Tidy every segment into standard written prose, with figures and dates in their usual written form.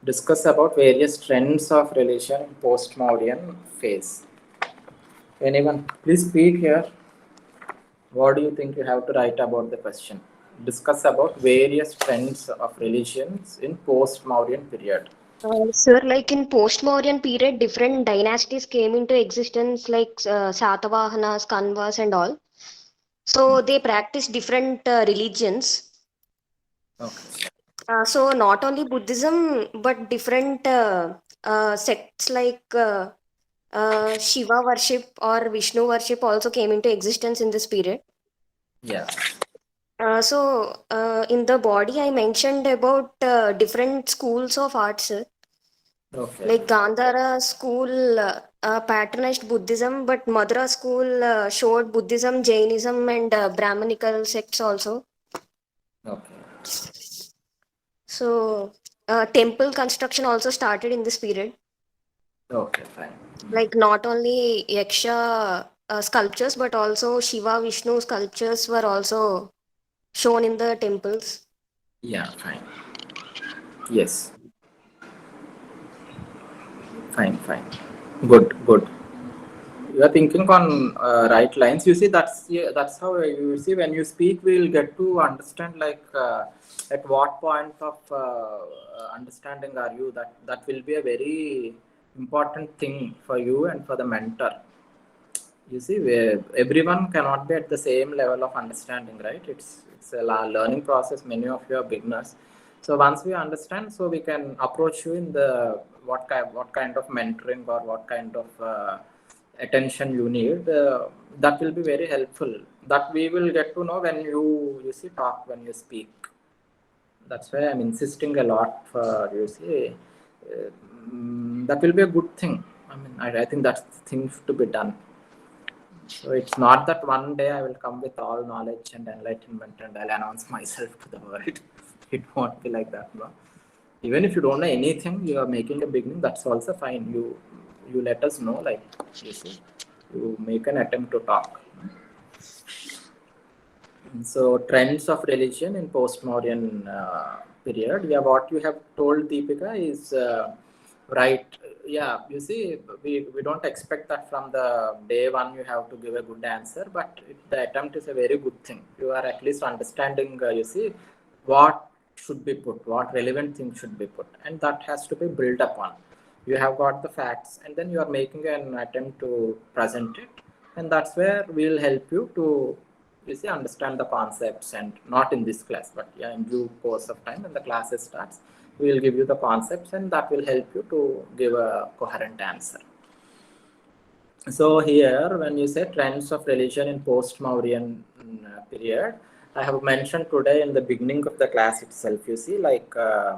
discuss about various trends of religion in Post Mauryan phase. Anyone, please speak here. What do you think you have to write about the question? Discuss about various trends of religions in Post Mauryan period. Sir, like in post-Mauryan period, different dynasties came into existence, like Satavahanas, Kanvas, and all. So they practice different religions. Okay. So not only Buddhism, but different sects like Shiva worship or Vishnu worship also came into existence in this period. Yeah. In the body, I mentioned about different schools of arts. Okay. Like Gandhara school patronized Buddhism, but Madras school showed Buddhism, Jainism, and Brahmanical sects also. Okay. So, temple construction also started in this period. Okay. Fine. Like not only Yaksha sculptures, but also Shiva, Vishnu sculptures were also shown in the temples. Yeah. Fine. Yes. Fine. Fine. Good. Good. You are thinking on right lines. You see, that's how you see when you speak, we'll get to understand like at what point of understanding are you. That will be a very important thing for you and for the mentor. You see, where everyone cannot be at the same level of understanding, right? It's a learning process. Many of you are beginners, so once we understand, so we can approach you in the what kind of mentoring or what kind of attention you need. That will be very helpful. That we will get to know when you see talk, when you speak. That's why I'm insisting a lot for you see. That will be a good thing. I mean, I think that's the thing to be done. So it's not that one day I will come with all knowledge and enlightenment and I'll announce myself to the world. It won't be like that, no. Even if you don't know anything, you are making a beginning. That's also fine. You let us know, like you see, you make an attempt to talk. So trends of religion in post-Mauryan period. Yeah, what you have told Deepika is right. Yeah, you see, we don't expect that from the day one you have to give a good answer, but the attempt is a very good thing. You are at least understanding, you see, what should be put, what relevant thing should be put, and that has to be built upon. You have got the facts, and then you are making an attempt to present it, and that's where we'll help you to you see understand the concepts, and not in this class, but yeah, in due course of time when the classes starts, we will give you the concepts, and that will help you to give a coherent answer. So here, when you say trends of religion in post-Mauryan period, I have mentioned today in the beginning of the class itself. You see, like uh,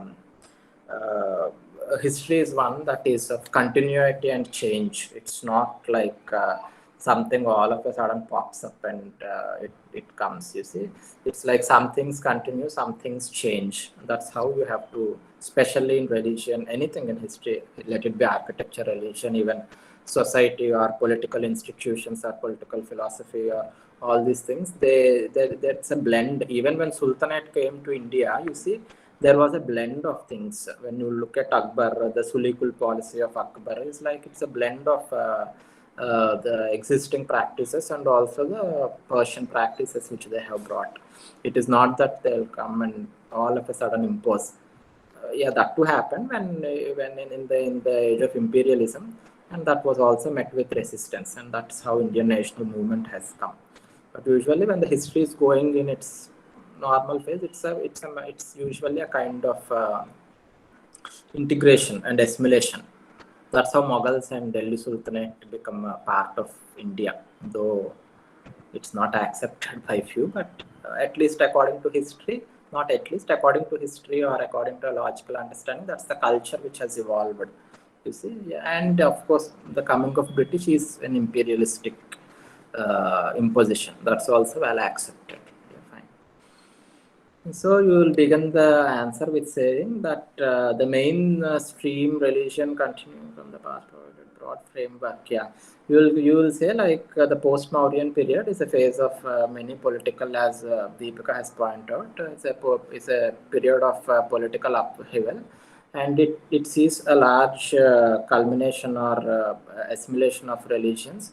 history is one that is of continuity and change. It's not like something all of a sudden pops up and it comes. You see, it's like some things continue, some things change. That's how you have to, especially in religion, anything in history, let it be architecture, religion, even society or political institutions or political philosophy or all these things, that's a blend. Even when sultanate came to India, you see, there was a blend of things. When you look at Akbar, the Sulikul policy of Akbar is like it's a blend of the existing practices and also the Persian practices which they have brought. It is not that they'll come and all of a sudden impose. Yeah, that too happened when in the age of imperialism, and that was also met with resistance, and that's how Indian national movement has come. But usually, when the history is going in its normal phase, it's usually a kind of integration and assimilation. That's how Mughals and Delhi Sultanate become a part of India, though it's not accepted by few, but at least according to history, not at least according to history or according to a logical understanding, that's the culture which has evolved. You see, yeah, and of course, the coming of British is an imperialistic imposition. That's also well accepted. Yeah, fine. So you will begin the answer with saying that the main stream religion continuing from the past provided broad framework. Yeah, you will say like the post-Mauryan period is a phase of many political, as Deepika has pointed out, it's a period of political upheaval, and it sees a large culmination or assimilation of religions,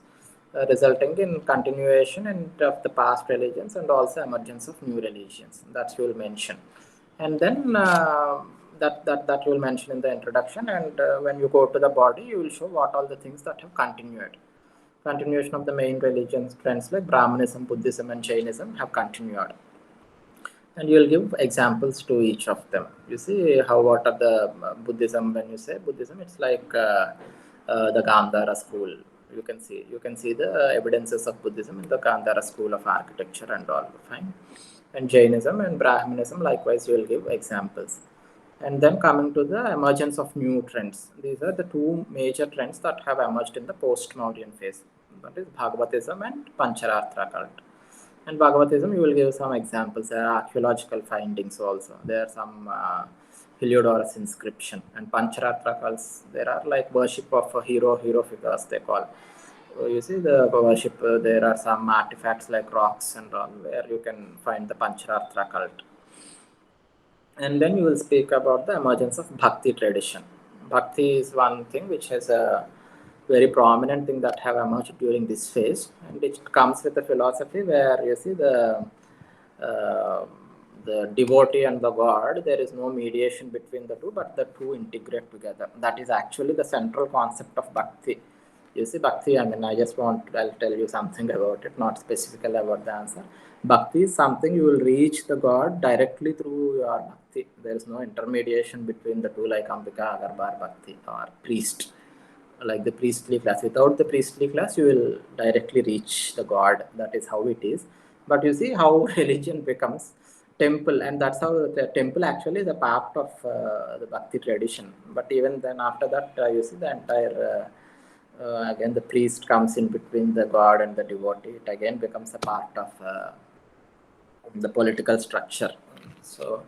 resulting in continuation and of the past religions and also emergence of new religions. That you will mention, and then that you will mention in the introduction. And when you go to the body, you will show what all the things that have continued. Continuation of the main religions trends like Brahmanism, Buddhism, and Jainism have continued. And you will give examples to each of them. You see how what are the Buddhism. When you say Buddhism, it's like the Gandhara school. You can see the evidences of Buddhism in the Gandhara school of architecture and all. Fine. And Jainism and Brahmanism, likewise, you will give examples. And then coming to the emergence of new trends. These are the two major trends that have emerged in the post-Mauryan phase. That is Bhagavatism and Pancharatra cult. And Bhagavatism, you will give some examples. There are archaeological findings also. There are some Heliodorus inscription. And Pancharatra cults, there are like worship of hero figures they call. So you see the worship, there are some artifacts like rocks and all where you can find the Pancharatra cult. And then you will speak about the emergence of Bhakti tradition. Bhakti is one thing which has a very prominent thing that have emerged during this phase, and it comes with a philosophy where you see the devotee and the God, there is no mediation between the two, but the two integrate together. That is actually the central concept of Bhakti. You see, Bhakti, I mean, I'll tell you something about it, not specifically about the answer. Bhakti is something you will reach the God directly through your Bhakti. There is no intermediation between the two, like Ambika, Agarbar, Bhakti, or priest. Like the priestly class. Without the priestly class, you will directly reach the God. That is how it is. But you see how religion becomes temple, and that's how the temple actually is a part of the Bhakti tradition. But even then, after that, you see the entire again the priest comes in between the God and the devotee. It again becomes a part of the political structure. So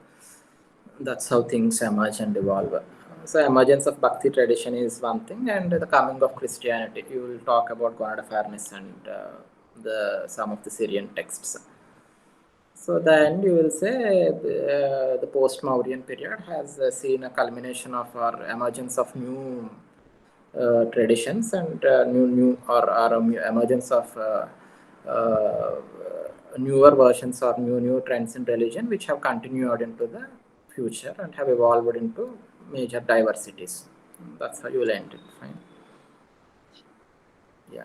that's how things emerge and evolve. So emergence of Bhakti tradition is one thing, and the coming of Christianity. You will talk about God of fairness and some of the Syrian texts. So then you will say the post-Mauryan period has seen a culmination of or emergence of new traditions and new emergence of newer versions or new trends in religion which have continued into the future and have evolved into major diversities. That's how you will end it. Fine. Yeah.